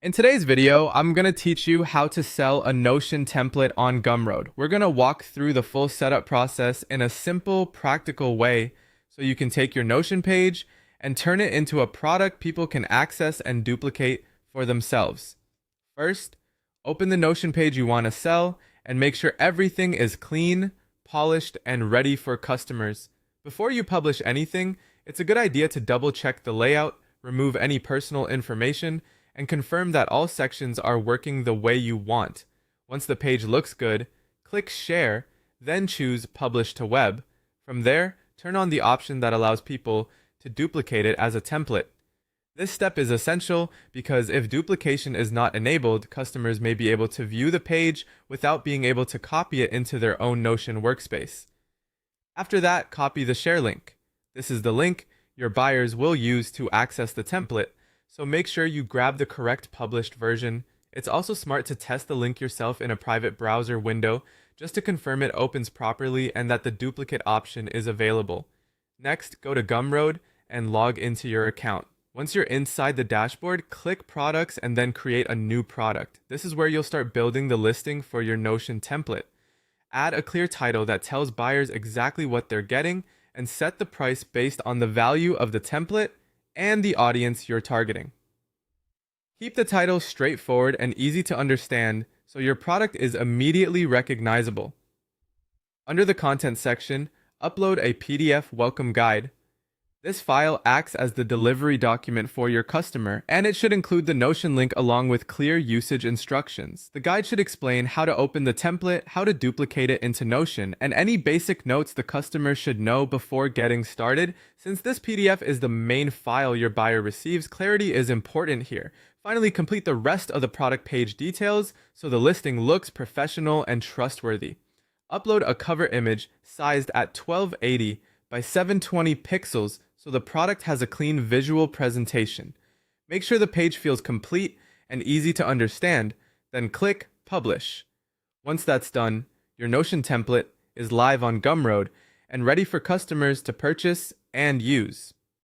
In today's video, I'm going to teach you how to sell a Notion template on Gumroad. We're going to walk through the full setup process in a simple, practical way so you can take your Notion page and turn it into a product people can access and duplicate for themselves. First, open the Notion page you want to sell and make sure everything is clean, polished, and ready for customers. Before you publish anything, it's a good idea to double check the layout, remove any personal information, and confirm that all sections are working the way you want. Once the page looks good, click Share, then choose Publish to Web. From there, turn on the option that allows people to duplicate it as a template. This step is essential because if duplication is not enabled, customers may be able to view the page without being able to copy it into their own Notion workspace. After that, copy the share link. This is the link your buyers will use to access the template, so make sure you grab the correct published version. It's also smart to test the link yourself in a private browser window just to confirm it opens properly and that the duplicate option is available. Next, go to Gumroad and log into your account. Once you're inside the dashboard, click Products and then create a new product. This is where you'll start building the listing for your Notion template. Add a clear title that tells buyers exactly what they're getting and set the price based on the value of the template and the audience you're targeting. Keep the title straightforward and easy to understand so your product is immediately recognizable. Under the content section, upload a PDF welcome guide. This file acts as the delivery document for your customer, and it should include the Notion link along with clear usage instructions. The guide should explain how to open the template, how to duplicate it into Notion, and any basic notes the customer should know before getting started. Since this PDF is the main file your buyer receives, clarity is important here. Finally, complete the rest of the product page details so the listing looks professional and trustworthy. Upload a cover image sized at 1280 by 720 pixels so the product has a clean visual presentation. Make sure the page feels complete and easy to understand, then click Publish. Once that's done, your Notion template is live on Gumroad and ready for customers to purchase and use.